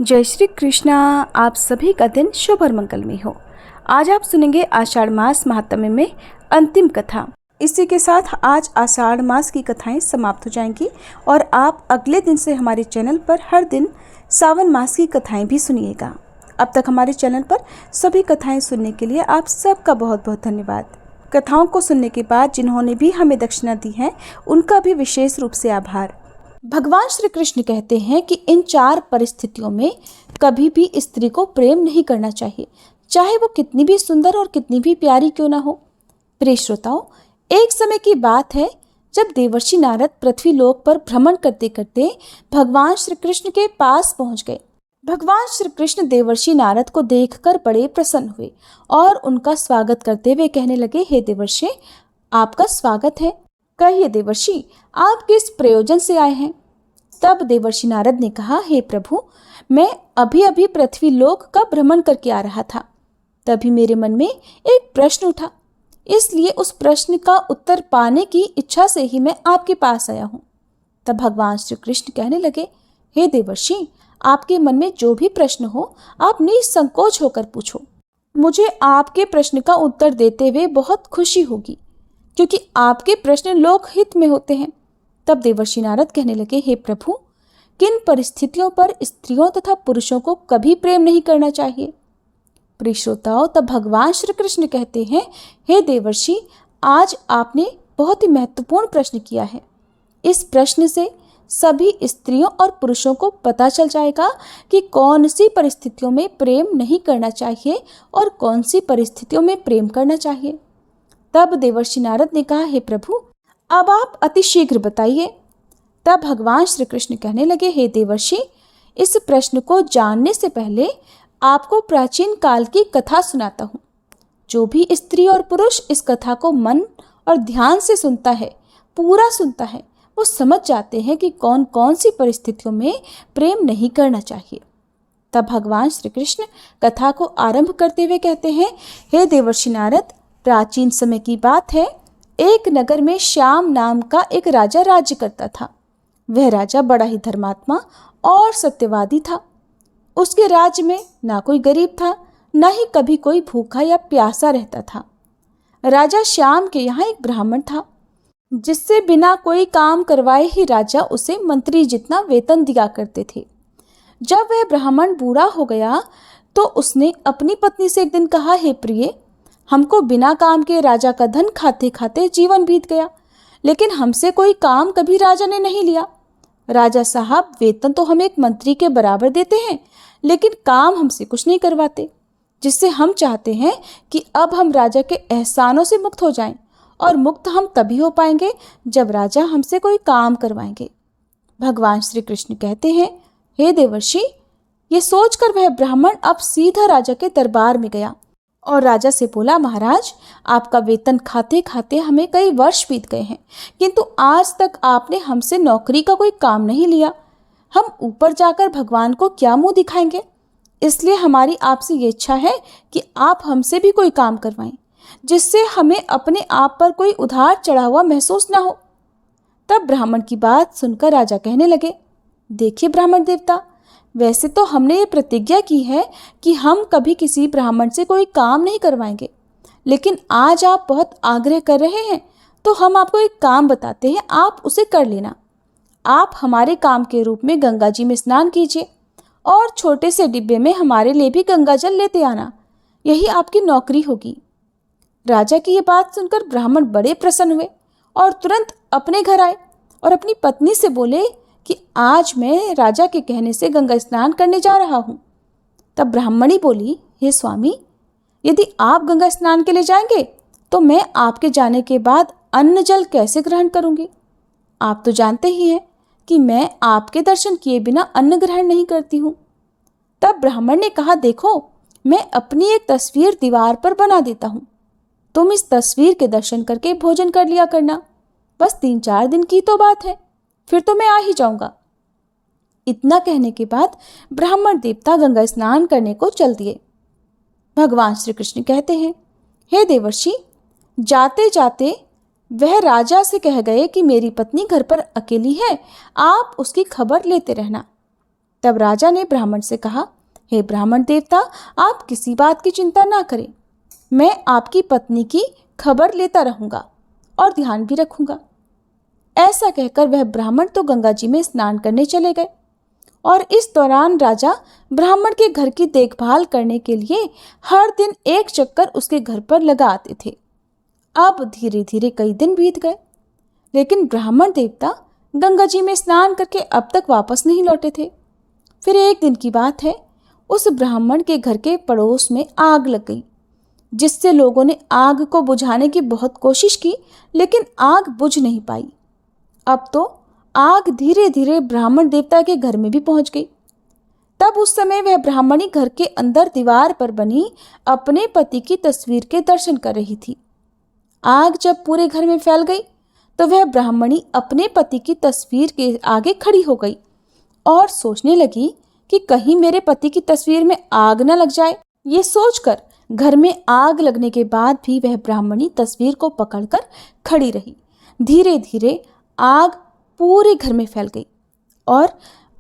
जय श्री कृष्णा। आप सभी का दिन शुभ और मंगलमय हो। आज आप सुनेंगे आषाढ़ मास महात्म्य में अंतिम कथा। इसी के साथ आज आषाढ़ मास की कथाएं समाप्त हो जाएंगी और आप अगले दिन से हमारे चैनल पर हर दिन सावन मास की कथाएं भी सुनिएगा। अब तक हमारे चैनल पर सभी कथाएं सुनने के लिए आप सबका बहुत बहुत धन्यवाद। कथाओं को सुनने के बाद जिन्होंने भी हमें दक्षिणा दी है उनका भी विशेष रूप से आभार। भगवान श्री कृष्ण कहते हैं कि इन 4 परिस्थितियों में कभी भी स्त्री को प्रेम नहीं करना चाहिए, चाहे वो कितनी भी सुंदर और कितनी भी प्यारी क्यों ना हो। प्रिय श्रोताओं, एक समय की बात है जब देवर्षि नारद पृथ्वी लोक पर भ्रमण करते करते भगवान श्री कृष्ण के पास पहुंच गए। भगवान श्री कृष्ण देवर्षि नारद को देखकर बड़े प्रसन्न हुए और उनका स्वागत करते हुए कहने लगे, हे देवर्षि, आपका स्वागत है। कहिए देवर्षि, आप किस प्रयोजन से आए हैं? तब देवर्षि नारद ने कहा, हे प्रभु, मैं अभी अभी पृथ्वी लोक का भ्रमण करके आ रहा था। तभी मेरे मन में एक प्रश्न उठा, इसलिए उस प्रश्न का उत्तर पाने की इच्छा से ही मैं आपके पास आया हूँ। तब भगवान श्री कृष्ण कहने लगे, हे देवर्षि, आपके मन में जो भी प्रश्न हो आप निसंकोच होकर पूछो। मुझे आपके प्रश्न का उत्तर देते हुए बहुत खुशी होगी, क्योंकि आपके प्रश्न लोकहित में होते हैं। तब देवर्षि नारद कहने लगे, हे प्रभु, किन परिस्थितियों पर स्त्रियों तथा पुरुषों को कभी प्रेम नहीं करना चाहिए? प्रिय श्रोताओं, तब भगवान श्री कृष्ण कहते हैं, हे देवर्षि, आज आपने बहुत ही महत्वपूर्ण प्रश्न किया है। इस प्रश्न से सभी स्त्रियों और पुरुषों को पता चल जाएगा कि कौन सी परिस्थितियों में प्रेम नहीं करना चाहिए और कौन सी परिस्थितियों में प्रेम करना चाहिए। तब देवर्षि नारद ने कहा, हे प्रभु, अब आप अति शीघ्र बताइए। तब भगवान श्री कृष्ण कहने लगे, हे देवर्षि, इस प्रश्न को जानने से पहले आपको प्राचीन काल की कथा सुनाता हूँ। जो भी स्त्री और पुरुष इस कथा को मन और ध्यान से सुनता है, पूरा सुनता है, वो समझ जाते हैं कि कौन कौन सी परिस्थितियों में प्रेम नहीं करना चाहिए। तब भगवान श्री कृष्ण कथा को आरंभ करते हुए कहते हैं, हे देवर्षि नारद, प्राचीन समय की बात है। एक नगर में श्याम नाम का एक राजा राज्य करता था। वह राजा बड़ा ही धर्मात्मा और सत्यवादी था। उसके राज्य में ना कोई गरीब था, ना ही कभी कोई भूखा या प्यासा रहता था। राजा श्याम के यहाँ एक ब्राह्मण था, जिससे बिना कोई काम करवाए ही राजा उसे मंत्री जितना वेतन दिया करते थे। जब वह ब्राह्मण बूढ़ा हो गया तो उसने अपनी पत्नी से एक दिन कहा, हे प्रिय, हमको बिना काम के राजा का धन खाते खाते जीवन बीत गया, लेकिन हमसे कोई काम कभी राजा ने नहीं लिया। राजा साहब वेतन तो हमें एक मंत्री के बराबर देते हैं, लेकिन काम हमसे कुछ नहीं करवाते, जिससे हम चाहते हैं कि अब हम राजा के एहसानों से मुक्त हो जाएं, और मुक्त हम तभी हो पाएंगे जब राजा हमसे कोई काम करवाएंगे। भगवान श्री कृष्ण कहते हैं, हे देवर्षि, ये सोचकर वह ब्राह्मण अब सीधा राजा के दरबार में गया और राजा से बोला, महाराज, आपका वेतन खाते खाते हमें कई वर्ष बीत गए हैं, किंतु आज तक आपने हमसे नौकरी का कोई काम नहीं लिया। हम ऊपर जाकर भगवान को क्या मुंह दिखाएंगे? इसलिए हमारी आपसे ये इच्छा है कि आप हमसे भी कोई काम करवाएं, जिससे हमें अपने आप पर कोई उधार चढ़ा हुआ महसूस ना हो। तब ब्राह्मण की बात सुनकर राजा कहने लगे, देखिए ब्राह्मण देवता, वैसे तो हमने ये प्रतिज्ञा की है कि हम कभी किसी ब्राह्मण से कोई काम नहीं करवाएंगे, लेकिन आज आप बहुत आग्रह कर रहे हैं, तो हम आपको एक काम बताते हैं, आप उसे कर लेना। आप हमारे काम के रूप में गंगा जी में स्नान कीजिए और छोटे से डिब्बे में हमारे लिए भी गंगा जल लेते आना, यही आपकी नौकरी होगी। राजा की ये बात सुनकर ब्राह्मण बड़े प्रसन्न हुए और तुरंत अपने घर आए और अपनी पत्नी से बोले कि आज मैं राजा के कहने से गंगा स्नान करने जा रहा हूँ। तब ब्राह्मणी बोली, हे स्वामी, यदि आप गंगा स्नान के लिए जाएंगे तो मैं आपके जाने के बाद अन्न जल कैसे ग्रहण करूँगी? आप तो जानते ही हैं कि मैं आपके दर्शन किए बिना अन्न ग्रहण नहीं करती हूँ। तब ब्राह्मण ने कहा, देखो, मैं अपनी एक तस्वीर दीवार पर बना देता हूँ, तुम इस तस्वीर के दर्शन करके भोजन कर लिया करना। बस 3-4 दिन की तो बात है, फिर तो मैं आ ही जाऊंगा। इतना कहने के बाद ब्राह्मण देवता गंगा स्नान करने को चल दिए। भगवान श्री कृष्ण कहते हैं, हे देवर्षि, जाते जाते वह राजा से कह गए कि मेरी पत्नी घर पर अकेली है, आप उसकी खबर लेते रहना। तब राजा ने ब्राह्मण से कहा, हे ब्राह्मण देवता, आप किसी बात की चिंता ना करें। मैं आपकी पत्नी की खबर लेता रहूंगा और ध्यान भी रखूंगा। ऐसा कहकर वह ब्राह्मण तो गंगा जी में स्नान करने चले गए और इस दौरान राजा ब्राह्मण के घर की देखभाल करने के लिए हर दिन एक चक्कर उसके घर पर लगा आते थे। अब धीरे धीरे कई दिन बीत गए, लेकिन ब्राह्मण देवता गंगा जी में स्नान करके अब तक वापस नहीं लौटे थे। फिर एक दिन की बात है, उस ब्राह्मण के घर के पड़ोस में आग लग गई, जिससे लोगों ने आग को बुझाने की बहुत कोशिश की, लेकिन आग बुझ नहीं पाई। अब तो आग धीरे धीरे ब्राह्मण देवता के घर में भी पहुंच गई। तब उस समय वह ब्राह्मणी घर के अंदर दीवार पर बनी अपने पति की तस्वीर के दर्शन कर रही थी। आग जब पूरे घर में फैल गई तो वह ब्राह्मणी अपने पति की तस्वीर के आगे खड़ी हो गई और सोचने लगी कि कहीं मेरे पति की तस्वीर में आग न लग जाए। ये सोचकर घर में आग लगने के बाद भी वह ब्राह्मणी तस्वीर को पकड़कर खड़ी रही। धीरे धीरे आग पूरे घर में फैल गई और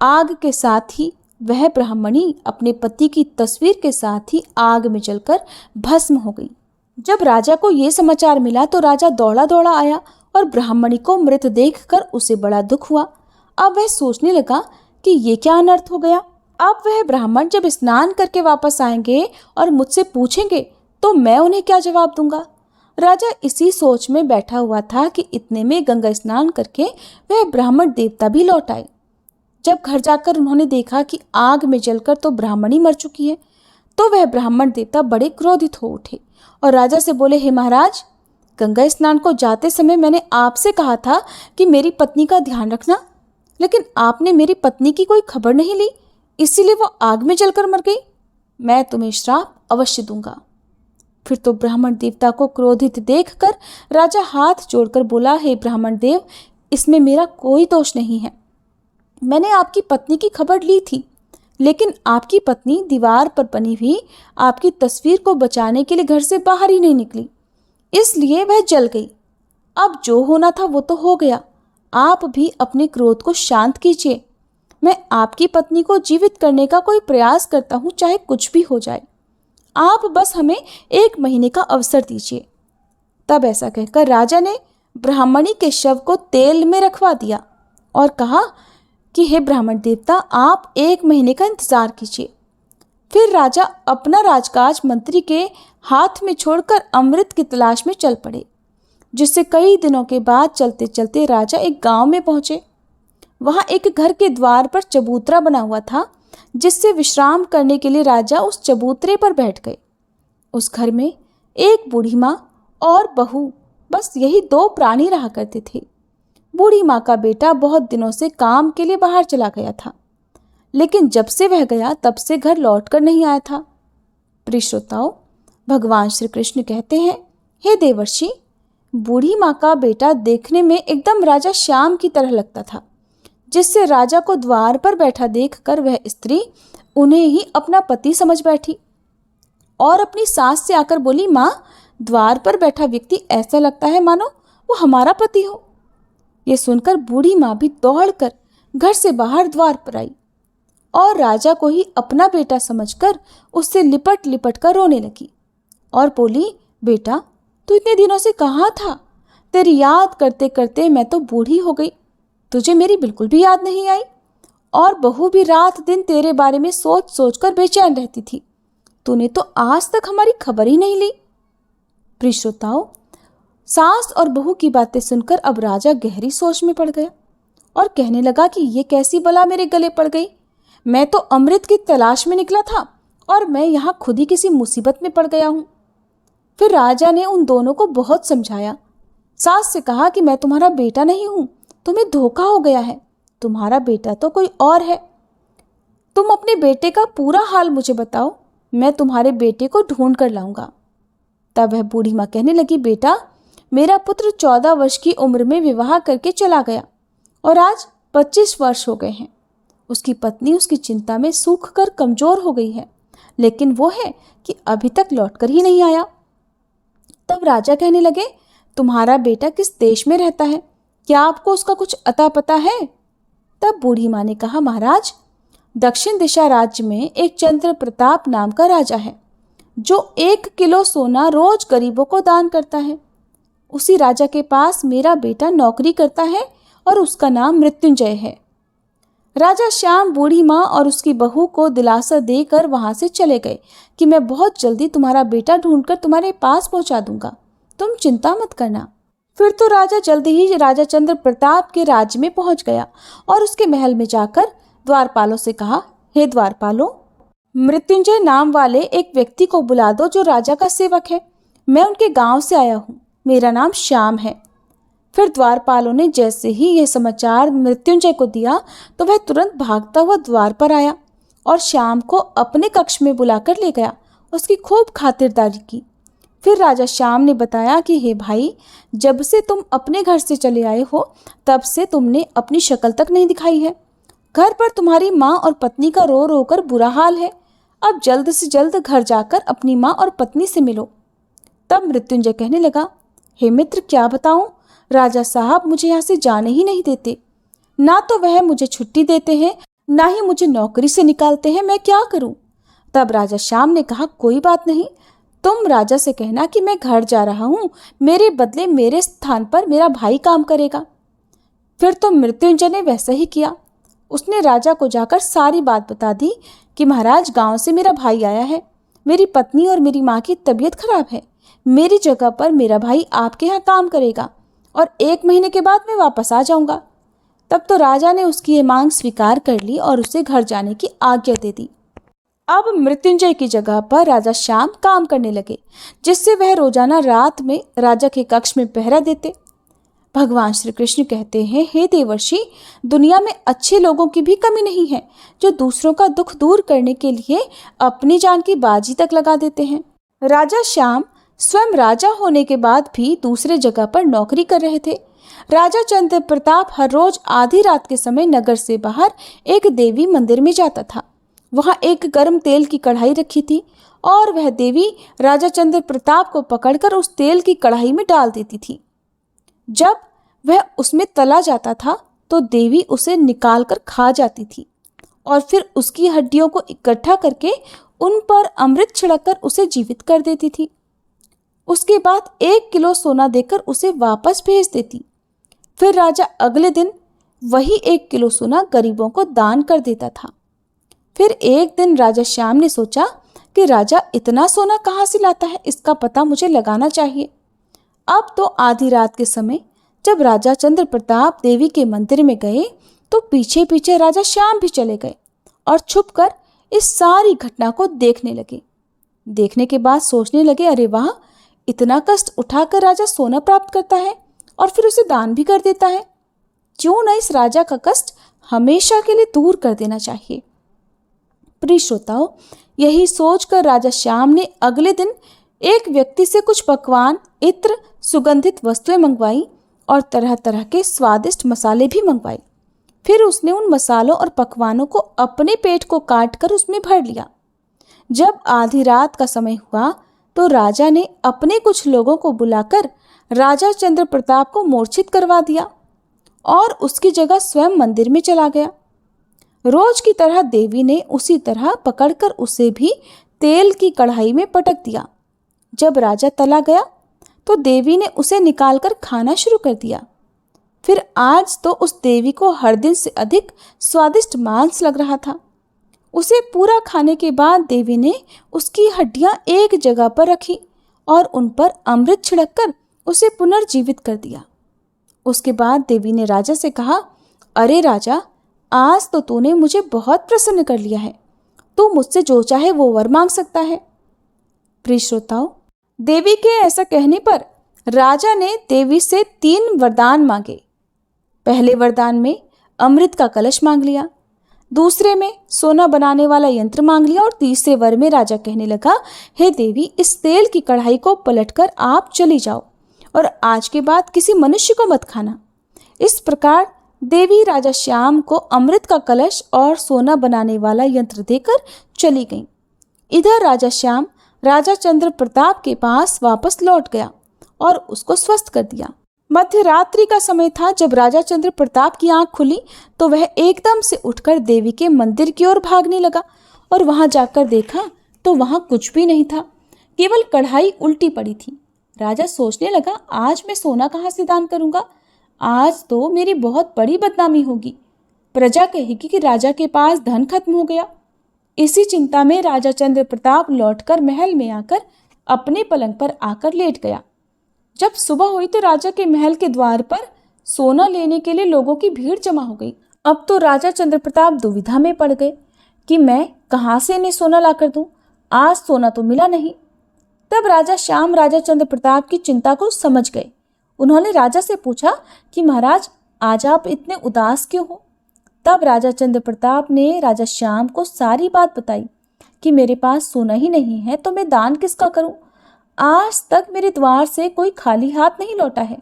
आग के साथ ही वह ब्राह्मणी अपने पति की तस्वीर के साथ ही आग में जलकर भस्म हो गई। जब राजा को ये समाचार मिला तो राजा दौड़ा दौड़ा आया और ब्राह्मणी को मृत देखकर उसे बड़ा दुख हुआ। अब वह सोचने लगा कि ये क्या अनर्थ हो गया। अब वह ब्राह्मण जब स्नान करके वापस आएंगे और मुझसे पूछेंगे तो मैं उन्हें क्या जवाब दूंगा। राजा इसी सोच में बैठा हुआ था कि इतने में गंगा स्नान करके वह ब्राह्मण देवता भी लौट आए। जब घर जाकर उन्होंने देखा कि आग में जलकर तो ब्राह्मणी मर चुकी है, तो वह ब्राह्मण देवता बड़े क्रोधित हो उठे और राजा से बोले, हे महाराज, गंगा स्नान को जाते समय मैंने आपसे कहा था कि मेरी पत्नी का ध्यान रखना, लेकिन आपने मेरी पत्नी की कोई खबर नहीं ली, इसीलिए वो आग में जलकर मर गई। मैं तुम्हें श्राप अवश्य दूंगा। फिर तो ब्राह्मण देवता को क्रोधित देखकर राजा हाथ जोड़कर बोला, हे ब्राह्मण देव, इसमें मेरा कोई दोष नहीं है। मैंने आपकी पत्नी की खबर ली थी, लेकिन आपकी पत्नी दीवार पर बनी हुई आपकी तस्वीर को बचाने के लिए घर से बाहर ही नहीं निकली, इसलिए वह जल गई। अब जो होना था वो तो हो गया, आप भी अपने क्रोध को शांत कीजिए। मैं आपकी पत्नी को जीवित करने का कोई प्रयास करता हूँ, चाहे कुछ भी हो जाए। आप बस हमें 1 महीने का अवसर दीजिए। तब ऐसा कहकर राजा ने ब्राह्मणी के शव को तेल में रखवा दिया और कहा कि हे ब्राह्मण देवता, आप 1 महीने का इंतजार कीजिए। फिर राजा अपना राजकाज मंत्री के हाथ में छोड़कर अमृत की तलाश में चल पड़े, जिससे कई दिनों के बाद चलते चलते राजा एक गांव में पहुंचे। वहां एक घर के द्वार पर चबूतरा बना हुआ था, जिससे विश्राम करने के लिए राजा उस चबूतरे पर बैठ गए। उस घर में एक बूढ़ी माँ और बहू, बस यही 2 प्राणी रहा करते थे। बूढ़ी माँ का बेटा बहुत दिनों से काम के लिए बाहर चला गया था, लेकिन जब से वह गया तब से घर लौटकर नहीं आया था। प्रिय श्रोताओं, भगवान श्री कृष्ण कहते हैं, हे देवर्षि, बूढ़ी माँ का बेटा देखने में एकदम राजा श्याम की तरह लगता था, जिससे राजा को द्वार पर बैठा देखकर वह स्त्री उन्हें ही अपना पति समझ बैठी और अपनी सास से आकर बोली, माँ, द्वार पर बैठा व्यक्ति ऐसा लगता है मानो वो हमारा पति हो। ये सुनकर बूढ़ी माँ भी दौड़कर घर से बाहर द्वार पर आई और राजा को ही अपना बेटा समझकर उससे लिपट लिपट कर रोने लगी और बोली, बेटा, तू इतने दिनों से कहाँ था? तेरी याद करते करते मैं तो बूढ़ी हो गई, तुझे मेरी बिल्कुल भी याद नहीं आई और बहू भी रात दिन तेरे बारे में सोच सोच कर बेचैन रहती थी। तूने तो आज तक हमारी खबर ही नहीं ली। प्रिय श्रोताओं, सास और बहू की बातें सुनकर अब राजा गहरी सोच में पड़ गया और कहने लगा कि ये कैसी बला मेरे गले पड़ गई। मैं तो अमृत की तलाश में निकला था और मैं यहाँ खुद ही किसी मुसीबत में पड़ गया हूँ। फिर राजा ने उन दोनों को बहुत समझाया। सास से कहा कि मैं तुम्हारा बेटा नहीं हूँ, तुम्हें धोखा हो गया है, तुम्हारा बेटा तो कोई और है। तुम अपने बेटे का पूरा हाल मुझे बताओ, मैं तुम्हारे बेटे को ढूंढ कर लाऊंगा। तब वह बूढ़ी माँ कहने लगी, बेटा, मेरा पुत्र 14 वर्ष की उम्र में विवाह करके चला गया और आज 25 वर्ष हो गए हैं। उसकी पत्नी उसकी चिंता में सूख कर कमजोर हो गई है, लेकिन वो है कि अभी तक लौटकर ही नहीं आया। तब राजा कहने लगे, तुम्हारा बेटा किस देश में रहता है? क्या आपको उसका कुछ अता पता है? तब बूढ़ी माँ ने कहा, महाराज, दक्षिण दिशा राज्य में एक चंद्र प्रताप नाम का राजा है जो 1 किलो सोना रोज गरीबों को दान करता है। उसी राजा के पास मेरा बेटा नौकरी करता है और उसका नाम मृत्युंजय है। राजा श्याम बूढ़ी माँ और उसकी बहू को दिलासा देकर वहां से चले गए कि मैं बहुत जल्दी तुम्हारा बेटा ढूंढकर तुम्हारे पास पहुंचा दूंगा, तुम चिंता मत करना। फिर तो राजा जल्दी ही राजा चंद्र प्रताप के राज्य में पहुंच गया और उसके महल में जाकर द्वारपालों से कहा, हे द्वारपालों, मृत्युंजय नाम वाले एक व्यक्ति को बुला दो जो राजा का सेवक है। मैं उनके गांव से आया हूँ, मेरा नाम श्याम है। फिर द्वारपालों ने जैसे ही यह समाचार मृत्युंजय को दिया तो वह तुरंत भागता हुआ द्वार पर आया और श्याम को अपने कक्ष में बुलाकर ले गया, उसकी खूब खातिरदारी की। फिर राजा श्याम ने बताया कि हे भाई, जब से तुम अपने घर से चले आए हो तब से तुमने अपनी शक्ल तक नहीं दिखाई है। घर पर तुम्हारी माँ और पत्नी का रो रो कर बुरा हाल है। अब जल्द से जल्द घर जाकर अपनी माँ और पत्नी से मिलो। तब मृत्युंजय कहने लगा, हे मित्र, क्या बताऊं, राजा साहब मुझे यहाँ से जाने ही नहीं देते। ना तो वह मुझे छुट्टी देते हैं, ना ही मुझे नौकरी से निकालते हैं। मैं क्या करूं? तब राजा श्याम ने कहा, कोई बात नहीं, तुम राजा से कहना कि मैं घर जा रहा हूं, मेरे बदले मेरे स्थान पर मेरा भाई काम करेगा। फिर तो मृत्युंजय ने वैसा ही किया। उसने राजा को जाकर सारी बात बता दी कि महाराज, गांव से मेरा भाई आया है, मेरी पत्नी और मेरी माँ की तबीयत खराब है, मेरी जगह पर मेरा भाई आपके यहाँ काम करेगा और 1 महीने के बाद मैं वापस आ जाऊंगा। तब तो राजा ने उसकी ये मांग स्वीकार कर ली और उसे घर जाने की आज्ञा दे दी। अब मृत्युंजय की जगह पर राजा श्याम काम करने लगे, जिससे वह रोजाना रात में राजा के कक्ष में पहरा देते। भगवान श्री कृष्ण कहते हैं, हे देवर्षि, दुनिया में अच्छे लोगों की भी कमी नहीं है जो दूसरों का दुख दूर करने के लिए अपनी जान की बाजी तक लगा देते हैं। राजा श्याम स्वयं राजा होने के बाद भी दूसरे जगह पर नौकरी कर रहे थे। राजा चंद्र प्रताप हर रोज आधी रात के समय नगर से बाहर एक देवी मंदिर में जाता था। वहां एक गर्म तेल की कढ़ाई रखी थी और वह देवी राजा चंद्र प्रताप को पकड़कर उस तेल की कढ़ाई में डाल देती थी। जब वह उसमें तला जाता था तो देवी उसे निकाल कर खा जाती थी और फिर उसकी हड्डियों को इकट्ठा करके उन पर अमृत छिड़ककर उसे जीवित कर देती थी। उसके बाद 1 किलो सोना देकर उसे वापस भेज देती। फिर राजा अगले दिन वही 1 किलो सोना गरीबों को दान कर देता था। फिर एक दिन राजा श्याम ने सोचा कि राजा इतना सोना कहाँ से लाता है, इसका पता मुझे लगाना चाहिए। अब तो आधी रात के समय जब राजा चंद्र प्रताप देवी के मंदिर में गए तो पीछे पीछे राजा श्याम भी चले गए और छुपकर इस सारी घटना को देखने लगे। देखने के बाद सोचने लगे, अरे वाह, इतना कष्ट उठाकर राजा सोना प्राप्त करता है और फिर उसे दान भी कर देता है। क्यों न इस राजा का कष्ट हमेशा के लिए दूर कर देना चाहिए। प्रिय श्रोताओ, यही सोचकर राजा श्याम ने अगले दिन एक व्यक्ति से कुछ पकवान, इत्र, सुगंधित वस्तुएं मंगवाई और तरह तरह के स्वादिष्ट मसाले भी मंगवाए। फिर उसने उन मसालों और पकवानों को अपने पेट को काटकर उसमें भर लिया। जब आधी रात का समय हुआ तो राजा ने अपने कुछ लोगों को बुलाकर राजा चंद्र प्रताप को मूर्छित करवा दिया और उसकी जगह स्वयं मंदिर में चला गया। रोज की तरह देवी ने उसी तरह पकड़कर उसे भी तेल की कढ़ाई में पटक दिया। जब राजा तला गया तो देवी ने उसे निकालकर खाना शुरू कर दिया। फिर आज तो उस देवी को हर दिन से अधिक स्वादिष्ट मांस लग रहा था। उसे पूरा खाने के बाद देवी ने उसकी हड्डियां एक जगह पर रखी और उन पर अमृत छिड़ककर उसे पुनर्जीवित कर दिया। उसके बाद देवी ने राजा से कहा, अरे राजा, आज तो तूने मुझे बहुत प्रसन्न कर लिया है, तू मुझसे जो चाहे वो वर मांग सकता है। प्रिय श्रोताओं, देवी के ऐसा कहने पर राजा ने देवी से 3 वरदान मांगे। पहले वरदान में अमृत का कलश मांग लिया, दूसरे में सोना बनाने वाला यंत्र मांग लिया और तीसरे वर में राजा कहने लगा, हे देवी, इस तेल की कढ़ाई को पलटकर आप चली जाओ और आज के बाद किसी मनुष्य को मत खाना। इस प्रकार देवी राजा श्याम को अमृत का कलश और सोना बनाने वाला यंत्र देकर चली गईं। इधर राजा श्याम राजा चंद्र प्रताप के पास वापस लौट गया और उसको स्वस्थ कर दिया। मध्य रात्रि का समय था। जब राजा चंद्र प्रताप की आंख खुली तो वह एकदम से उठकर देवी के मंदिर की ओर भागने लगा और वहां जाकर देखा तो वहां कुछ भी नहीं था, केवल कढ़ाई उल्टी पड़ी थी। राजा सोचने लगा, आज मैं सोना कहाँ से दान करूंगा? आज तो मेरी बहुत बड़ी बदनामी होगी। प्रजा कहेगी कि राजा के पास धन खत्म हो गया। इसी चिंता में राजा चंद्र प्रताप लौटकर महल में आकर अपने पलंग पर आकर लेट गया। जब सुबह हुई तो राजा के महल के द्वार पर सोना लेने के लिए लोगों की भीड़ जमा हो गई। अब तो राजा चंद्र प्रताप दुविधा में पड़ गए कि मैं कहाँ से इन्हें सोना लाकर दूं? आज सोना तो मिला नहीं। तब राजा श्याम राजा चंद्र प्रताप की चिंता को समझ गए। उन्होंने राजा से पूछा कि महाराज, आज आप इतने उदास क्यों हो? तब राजा चंद्र प्रताप ने राजा श्याम को सारी बात बताई कि मेरे पास सोना ही नहीं है तो मैं दान किसका करूं? आज तक मेरे द्वार से कोई खाली हाथ नहीं लौटा है।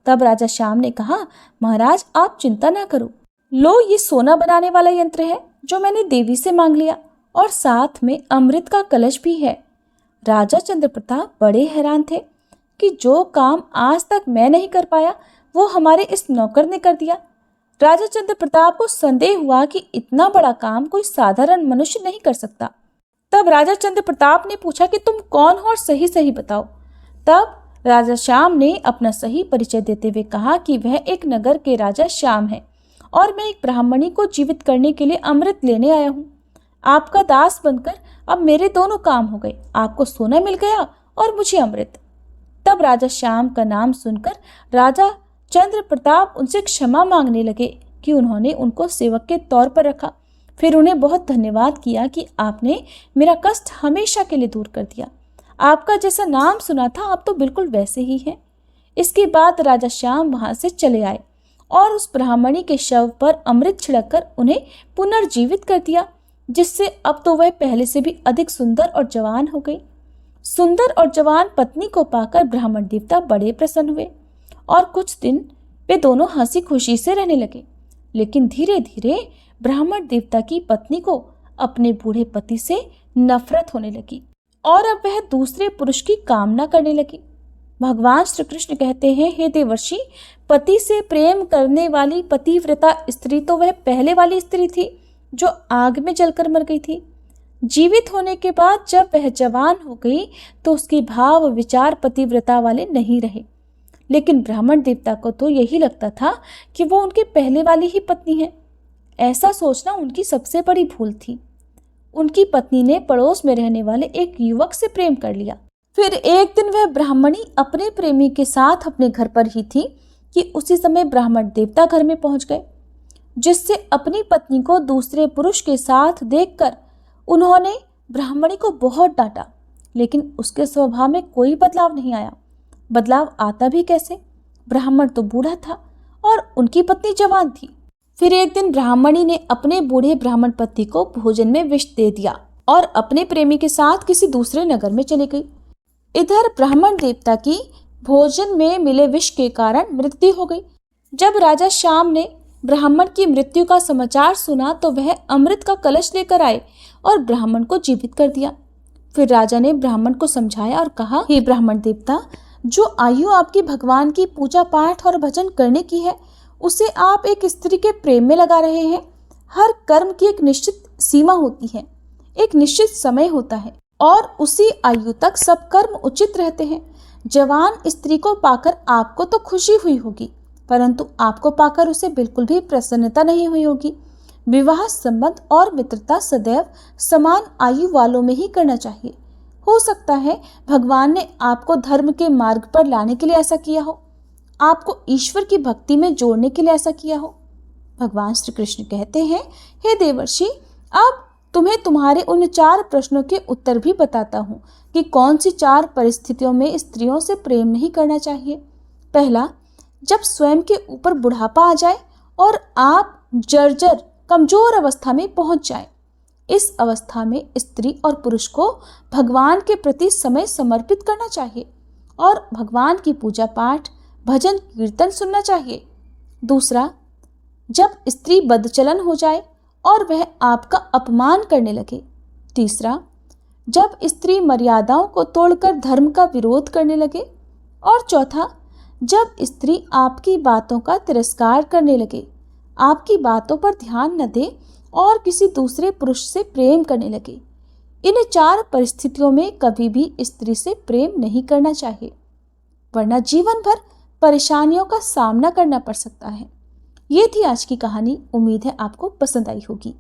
तब राजा श्याम ने कहा, महाराज आप चिंता ना करो, लो ये सोना बनाने वाला यंत्र है जो मैंने देवी से मांग लिया और साथ में अमृत का कलश भी है। राजा चंद्र प्रताप बड़े हैरान थे कि जो काम आज तक मैं नहीं कर पाया वो हमारे इस नौकर ने कर दिया। राजा चंद्र प्रताप को संदेह हुआ कि इतना बड़ा काम कोई साधारण मनुष्य नहीं कर सकता। तब राजा चंद्र प्रताप ने पूछा कि तुम कौन हो और सही सही बताओ। तब राजा श्याम ने अपना सही परिचय देते हुए कहा कि वह एक नगर के राजा श्याम है और मैं एक ब्राह्मणी को जीवित करने के लिए अमृत लेने आया हूँ। आपका दास बनकर अब मेरे दोनों काम हो गए, आपको सोना मिल गया और मुझे अमृत। तब राजा श्याम का नाम सुनकर राजा चंद्र प्रताप उनसे क्षमा मांगने लगे कि उन्होंने उनको सेवक के तौर पर रखा। फिर उन्हें बहुत धन्यवाद किया कि आपने मेरा कष्ट हमेशा के लिए दूर कर दिया। आपका जैसा नाम सुना था आप तो बिल्कुल वैसे ही हैं। इसके बाद राजा श्याम वहां से चले आए और उस ब्राह्मणी के शव पर अमृत छिड़ककर उन्हें पुनर्जीवित कर दिया, जिससे अब तो वह पहले से भी अधिक सुंदर और जवान हो गई। सुंदर और जवान पत्नी को पाकर ब्राह्मण देवता बड़े प्रसन्न हुए और कुछ दिन वे दोनों हंसी खुशी से रहने लगे। लेकिन धीरे धीरे ब्राह्मण देवता की पत्नी को अपने बूढ़े पति से नफरत होने लगी और अब वह दूसरे पुरुष की कामना करने लगी। भगवान श्री कृष्ण कहते हैं, हे देवर्षि, पति से प्रेम करने वाली पतिव्रता स्त्री तो वह पहले वाली स्त्री थी जो आग में जलकर मर गई थी। जीवित होने के बाद जब वह जवान हो गई तो उसके भाव विचार पतिव्रता वाले नहीं रहे। लेकिन ब्राह्मण देवता को तो यही लगता था कि वो उनकी पहले वाली ही पत्नी है। ऐसा सोचना उनकी सबसे बड़ी भूल थी। उनकी पत्नी ने पड़ोस में रहने वाले एक युवक से प्रेम कर लिया। फिर एक दिन वह ब्राह्मणी अपने प्रेमी के साथ अपने घर पर ही थी कि उसी समय ब्राह्मण देवता घर में पहुंच गए, जिससे अपनी पत्नी को दूसरे पुरुष के साथ देखकर उन्होंने ब्राह्मणी को बहुत डांटा। लेकिन उसके स्वभाव में कोई बदलाव नहीं आया। बदलाव आता भी कैसे? ब्राह्मण तो बूढ़ा था और उनकी पत्नी जवान थी। फिर एक दिन ब्राह्मणी ने अपने बूढ़े ब्राह्मण पति को भोजन में विष दे दिया और अपने प्रेमी के साथ किसी दूसरे नगर में चली गई। इधर ब्राह्मण देवता की भोजन में मिले विष के कारण मृत्यु हो गई। जब राजा श्याम ने ब्राह्मण की मृत्यु का समाचार सुना तो वह अमृत का कलश लेकर आए और ब्राह्मण को जीवित कर दिया। फिर राजा ने ब्राह्मण को समझाया और कहा, हे ब्राह्मण देवता, जो आयु आपकी भगवान की पूजा पाठ और भजन करने की है उसे आप एक स्त्री के प्रेम में लगा रहे हैं। हर कर्म की एक निश्चित सीमा होती है, एक निश्चित समय होता है और उसी आयु तक सब कर्म उचित रहते हैं। जवान स्त्री को पाकर आपको तो खुशी हुई होगी, परंतु आपको पाकर उसे बिल्कुल भी प्रसन्नता नहीं हुई होगी। विवाह संबंध और मित्रता सदैव समान आयु वालों में ही करना चाहिए। हो सकता है भगवान ने आपको धर्म के मार्ग पर लाने के लिए ऐसा किया हो, आपको ईश्वर की भक्ति में जोड़ने के लिए ऐसा किया हो। भगवान श्री कृष्ण कहते हैं, हे देवर्षि, अब तुम्हें तुम्हारे उन 4 प्रश्नों के उत्तर भी बताता हूँ कि कौन सी 4 परिस्थितियों में स्त्रियों से प्रेम नहीं करना चाहिए। पहला, जब स्वयं के ऊपर बुढ़ापा आ जाए और आप जर्जर कमजोर अवस्था में पहुंच जाए। इस अवस्था में स्त्री और पुरुष को भगवान के प्रति समय समर्पित करना चाहिए और भगवान की पूजा पाठ भजन कीर्तन सुनना चाहिए। दूसरा, जब स्त्री बदचलन हो जाए और वह आपका अपमान करने लगे। तीसरा, जब स्त्री मर्यादाओं को तोड़कर धर्म का विरोध करने लगे। और चौथा, जब स्त्री आपकी बातों का तिरस्कार करने लगे, आपकी बातों पर ध्यान न दे और किसी दूसरे पुरुष से प्रेम करने लगे। इन 4 परिस्थितियों में कभी भी स्त्री से प्रेम नहीं करना चाहिए, वरना जीवन भर परेशानियों का सामना करना पड़ सकता है। ये थी आज की कहानी। उम्मीद है आपको पसंद आई होगी।